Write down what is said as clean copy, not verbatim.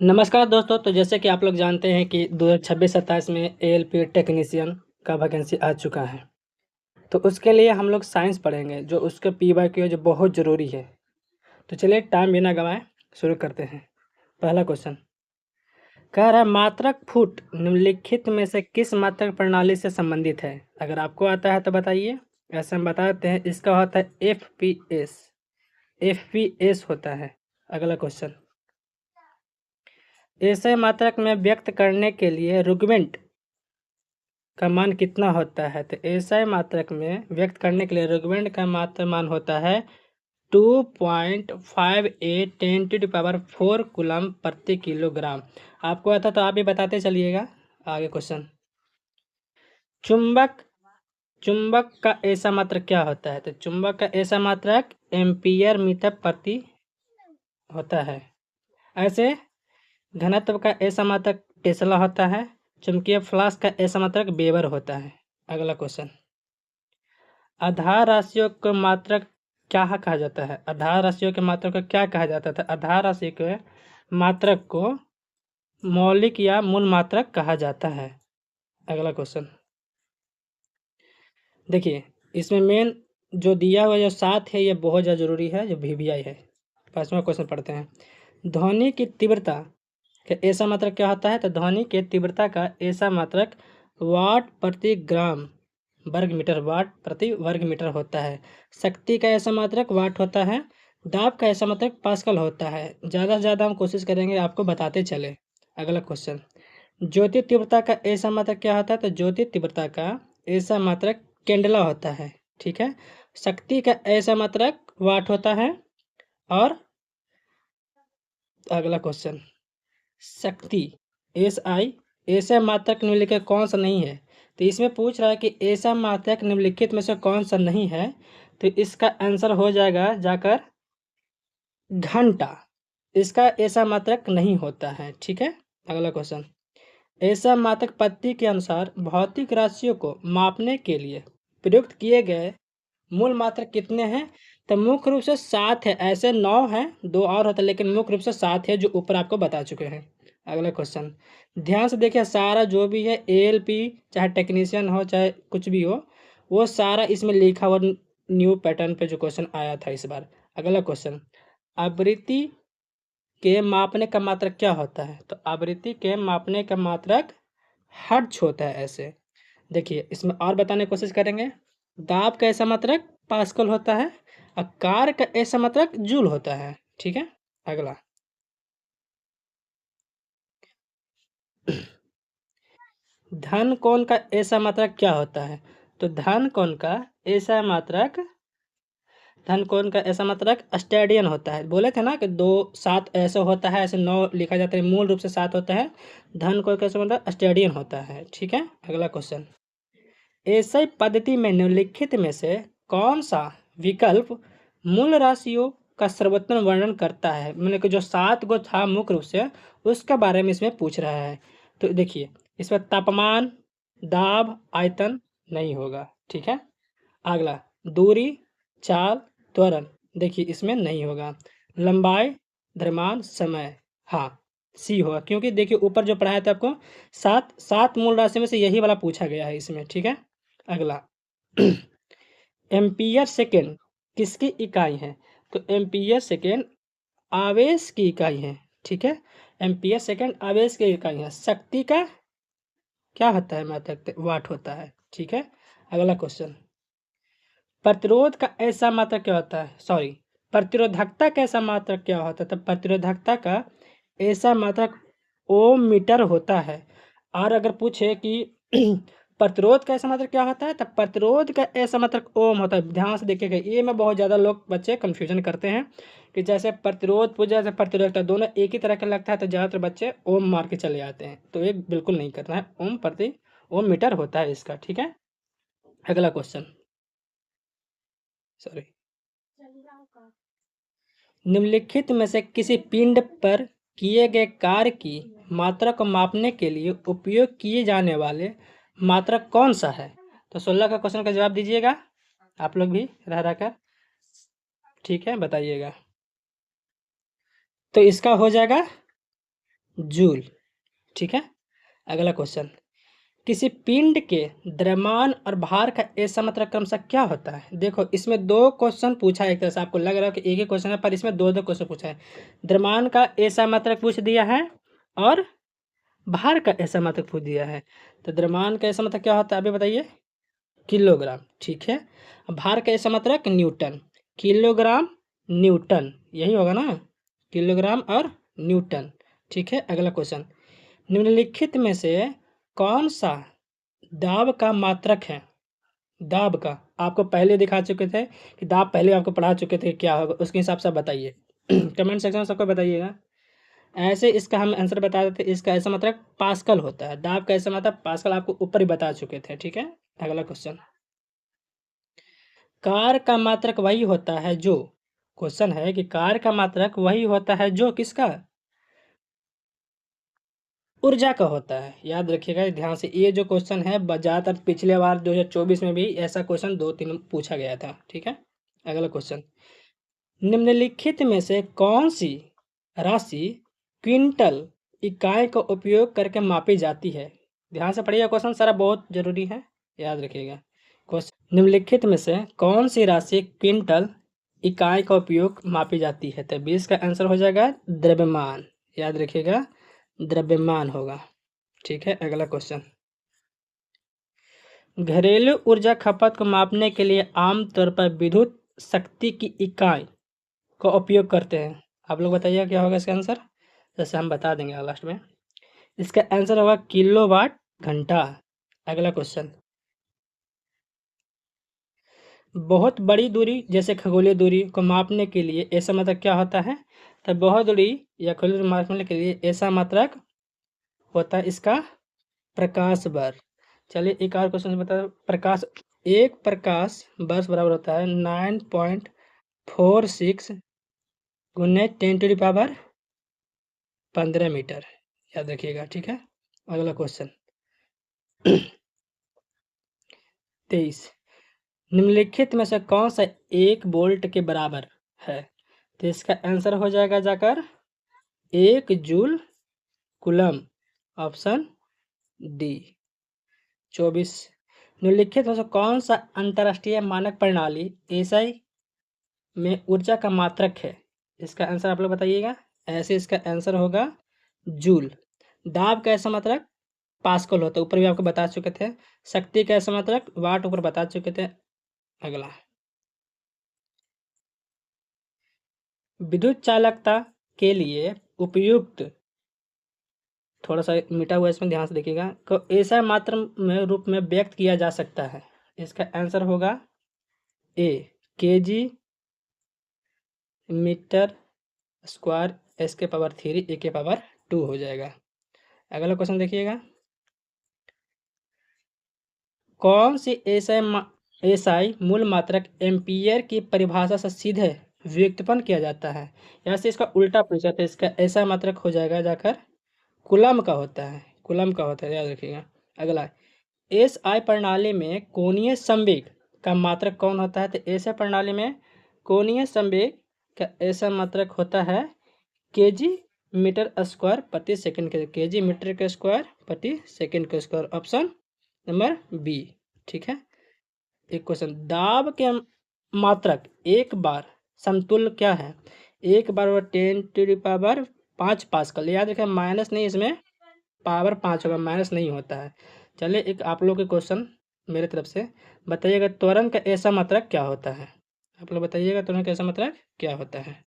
नमस्कार दोस्तों। तो जैसे कि आप लोग जानते हैं कि 2026-27 में एएलपी टेक्नीशियन का वैकेंसी आ चुका है। तो उसके लिए हम लोग साइंस पढ़ेंगे, जो उसके पीवाईक्यू जो बहुत ज़रूरी है। तो चलिए टाइम बिना गंवाए शुरू करते हैं। पहला क्वेश्चन कह रहा है, मात्रक फुट निम्नलिखित में से किस मात्रक प्रणाली से संबंधित है? अगर आपको आता है तो बताइए। ऐसे हम बता देते हैं, इसका होता है एफपीएस। एफपीएस होता है। अगला क्वेश्चन, ऐसे मात्रक में व्यक्त करने के लिए रुगमेंट का मान कितना होता है? तो एसआई मात्रक में व्यक्त करने के लिए रुगमेंट का मात्र मान होता है 2.58 10⁴ कूलम प्रति किलोग्राम। आपको आता तो आप भी बताते चलिएगा। आगे क्वेश्चन, चुंबक चुंबक का ऐसा मात्रक क्या होता है? तो चुंबक का ऐसा मात्रक एम्पियर मीटर प्रति होता है। ऐसे घनत्व का ऐसा मात्रक टेस्ला होता है। चुंबकीय फ्लास्क का ऐसा मात्रक वेबर होता है। अगला क्वेश्चन, आधार राशियों को मात्रक क्या कहा जाता है? आधार राशियों के मात्रक को क्या कहा जाता था? आधार राशि के मात्रक को मौलिक या मूल मात्रक कहा जाता है। अगला क्वेश्चन, देखिए इसमें मेन जो दिया हुआ जो 7 है, ये बहुत ज़्यादा जरूरी है, जो वीवीआई है। पांचवा क्वेश्चन पढ़ते हैं, ध्वनि की तीव्रता का ऐसा मात्रक क्या होता है? तो ध्वनि के तीव्रता का ऐसा मात्रक वाट प्रति ग्राम वर्ग मीटर, वाट प्रति वर्ग मीटर होता है। शक्ति का ऐसा मात्रक वाट होता है। दाब का ऐसा मात्रक पास्कल होता है। ज़्यादा से ज़्यादा हम कोशिश करेंगे आपको बताते चले। अगला क्वेश्चन, ज्योति तीव्रता का ऐसा मात्रक क्या होता है? तो ज्योति तीव्रता का ऐसा मात्रक कैंडला होता है। ठीक है। शक्ति का ऐसा मात्रक वाट होता है। और अगला क्वेश्चन, शक्ति एस आई ऐसा मात्रक निम्नलिखित कौन सा नहीं है? तो इसमें पूछ रहा है कि ऐसा मात्रक निम्नलिखित में से कौन सा नहीं है। तो इसका आंसर हो जाएगा जाकर घंटा। इसका ऐसा मात्रक नहीं होता है। ठीक है। अगला क्वेश्चन, ऐसा मात्रक पद्धति के अनुसार भौतिक राशियों को मापने के लिए प्रयुक्त किए गए मूल मात्रक कितने हैं? तो मुख्य रूप से 7 है। ऐसे 9 हैं, 2 और होता है, लेकिन मुख्य रूप से 7 है, जो ऊपर आपको बता चुके हैं। अगला क्वेश्चन, ध्यान से देखिए, सारा जो भी है एएलपी, चाहे टेक्नीशियन हो चाहे कुछ भी हो, वो सारा इसमें लिखा हुआ न्यू पैटर्न पे जो क्वेश्चन आया था इस बार। अगला क्वेश्चन, आवृत्ति के मापने का मात्रक क्या होता है? तो आवृत्ति के मापने का मात्रक हर्ट्ज होता है। ऐसे देखिए इसमें और बताने की कोशिश करेंगे। दाब का ऐसा मात्रक पास्कल होता है। और कार का ऐसा मात्रक जूल होता है। ठीक है। अगला, धन कोण का ऐसा मात्रक क्या होता है? तो धन कोण का ऐसा मात्रक धन कोण का ऐसा मात्रक स्टेडियन होता है। बोले थे ना कि 2 7 ऐसे होता है, ऐसे 9 लिखा जाता है, मूल रूप से 7 होता है। धन कोण का ऐसा मात्रक स्टेडियन होता है। ठीक है। अगला क्वेश्चन, ऐसे पद्धति में निम्नलिखित में से कौन सा विकल्प मूल राशियों का सर्वोत्तम वर्णन करता है? मैंने कि जो 7 गो था मुख्य रूप से, उसके बारे में इसमें पूछ रहा है। तो देखिए इसमें तापमान, दाब, आयतन नहीं होगा। ठीक है। अगला, दूरी, चाल, त्वरण, देखिए इसमें नहीं होगा। लंबाई, द्रव्यमान, समय, हाँ सी होगा, क्योंकि देखिए ऊपर जो पढ़ाया था आपको, 7 मूल राशि में से यही वाला पूछा गया है इसमें। ठीक है। अगला, एम्पियर सेकेंड किसकी इकाई है? तो एम्पियर सेकेंड आवेश की इकाई है। ठीक है। एम्पियर सेकेंड आवेश की इकाई है। शक्ति का क्या होता है मात्रक? वाट होता है। ठीक है। अगला क्वेश्चन, प्रतिरोध का ऐसा मात्रक क्या होता है? सॉरी, प्रतिरोधकता का ऐसा मात्रक क्या होता है? तो प्रतिरोधकता का ऐसा मात्रक ओम मीटर होता है। और अगर पूछे कि प्रतिरोध का ऐसा मात्रक क्या होता है, तो प्रतिरोध का ऐसा मात्रक ओम होता है। ध्यान से देखिएगा, ये में बहुत ज़्यादा लोग बच्चे कन्फ्यूजन करते हैं कि जैसे प्रतिरोध पूछ जैसे प्रतिरोधकता दोनों एक ही तरह का लगता है, तो ज़्यादातर बच्चे ओम मार के चले जाते हैं। तो ये बिल्कुल नहीं करना है। ओम मीटर होता है इसका। ठीक है। अगला क्वेश्चन, सॉरी, निम्नलिखित में से किसी पिंड पर किए गए कार्य की मात्रा को मापने के लिए उपयोग किए जाने वाले मात्रक कौन सा है? तो 16 का क्वेश्चन का जवाब दीजिएगा आप लोग भी रह रहकर। ठीक है, बताइएगा। तो इसका हो जाएगा जूल। ठीक है, अगला क्वेश्चन, किसी पिंड के द्रव्यमान और भार का ऐसा मतलब क्रमशः क्या होता है? देखो इसमें दो क्वेश्चन पूछा है, एक तरह से आपको लग रहा है कि एक ही क्वेश्चन है, पर इसमें दो दो क्वेश्चन पूछा है। द्रव्यमान का ऐसा मात्रक पूछ दिया है और भार का ऐसा मात्रक पूछ दिया है। तो द्रव्यमान का ऐसा मात्रक क्या होता है अभी बताइए? किलोग्राम। ठीक है, भार का ऐसा मात्रक न्यूटन। किलोग्राम न्यूटन, यही होगा ना, किलोग्राम और न्यूटन। ठीक है, अगला क्वेश्चन, निम्नलिखित में से कौन सा दाब का मात्रक है? दाब का आपको पहले दिखा चुके थे कि दाब पहले आपको पढ़ा चुके थे, क्या होगा उसके हिसाब से आप बताइए। कमेंट सेक्शन में सबको बताइएगा। ऐसे इसका हम आंसर बता देते, इसका ऐसा मतलब पास्कल होता है, दाब का ऐसा मतलब पास्कल, आपको ऊपर ही बता चुके थे। ठीक है, अगला क्वेश्चन, कार का मात्रक वही होता है जो, क्वेश्चन है कि कार का मात्रक वही होता है जो किसका? ऊर्जा का होता है। याद रखिएगा ध्यान से, ये जो क्वेश्चन है ज़्यादातर पिछले बार 2024 में भी ऐसा क्वेश्चन 2-3 पूछा गया था। ठीक है, अगला क्वेश्चन, निम्नलिखित में से कौन सी राशि क्विंटल इकाई का उपयोग करके मापी जाती है? ध्यान से पढ़िएगा, क्वेश्चन सारा बहुत जरूरी है, याद रखिएगा। क्वेश्चन, निम्नलिखित में से कौन सी राशि क्विंटल इकाई का उपयोग मापी जाती है? तो 20 का आंसर हो जाएगा द्रव्यमान। याद रखिएगा, द्रव्यमान होगा। ठीक है, अगला क्वेश्चन, घरेलू ऊर्जा खपत को मापने के लिए आमतौर पर विद्युत शक्ति की इकाई का उपयोग करते हैं। आप लोग बताइए क्या होगा इसका आंसर, जैसे हम बता देंगे लास्ट में। इसका आंसर होगा किलोवाट घंटा। अगला क्वेश्चन, बहुत बड़ी दूरी जैसे खगोलीय दूरी को मापने के लिए ऐसा मात्रक क्या होता है? तो बहुत दूरी या खगोलीय दूरी मापने के लिए ऐसा मात्रक होता है इसका प्रकाश वर्ष। चलिए एक और क्वेश्चन बता, प्रकाश, एक प्रकाश वर्ष बराबर होता है 9.46 गुने 10⁻15 मीटर। याद रखिएगा। ठीक है, अगला क्वेश्चन 23, निम्नलिखित में से कौन सा 1 वोल्ट के बराबर है? तो इसका आंसर हो जाएगा जाकर 1 जूल कूलम, ऑप्शन डी। 24, निम्नलिखित में से कौन सा अंतर्राष्ट्रीय मानक प्रणाली एसआई में ऊर्जा का मात्रक है? इसका आंसर आप लोग बताइएगा। ऐसे इसका आंसर होगा जूल। दाब का ऐसा मात्रक पास्कल होता है, ऊपर भी आपको बता चुके थे। शक्ति का ऐसा मात्रक वाट, ऊपर बता चुके थे। अगला, विद्युत चालकता के लिए उपयुक्त, थोड़ा सा मिटा हुआ इसमें ध्यान से देखिएगा, को ऐसा मात्र में रूप में व्यक्त किया जा सकता है। इसका आंसर होगा ए केजी मीटर स्क्वायर एस के पावर 3 ए के पावर 2 हो जाएगा। अगला क्वेश्चन देखिएगा, कौन सी एसआई मूल मात्रक एम्पियर की परिभाषा से सीधे व्युत्पन्न किया जाता है? यहाँ से इसका उल्टा पूछा था, इसका ऐसा मात्रक हो जाएगा जाकर कूलम का होता है, कूलम का होता है, याद रखिएगा। अगला, एसआई प्रणाली में कोणीय संवेग का मात्रक कौन होता है? तो ऐसे प्रणाली में कोणीय संवेग का ऐसा मात्रक होता है केजी मीटर स्क्वायर प्रति सेकंड के, केजी मीटर के स्क्वायर प्रति सेकंड के स्क्वायर, ऑप्शन नंबर बी। ठीक है, एक क्वेश्चन, दाब के मात्रक एक बार समतुल्य क्या है? एक बार 10⁵ पास्कल। याद रखें माइनस नहीं, इसमें पावर 5 होगा, माइनस नहीं होता है। चलिए एक आप लोग के क्वेश्चन मेरे तरफ से, बताइएगा त्वरण का ऐसा मात्रक क्या होता है? आप लोग बताइएगा त्वरण का ऐसा मात्रक क्या होता है?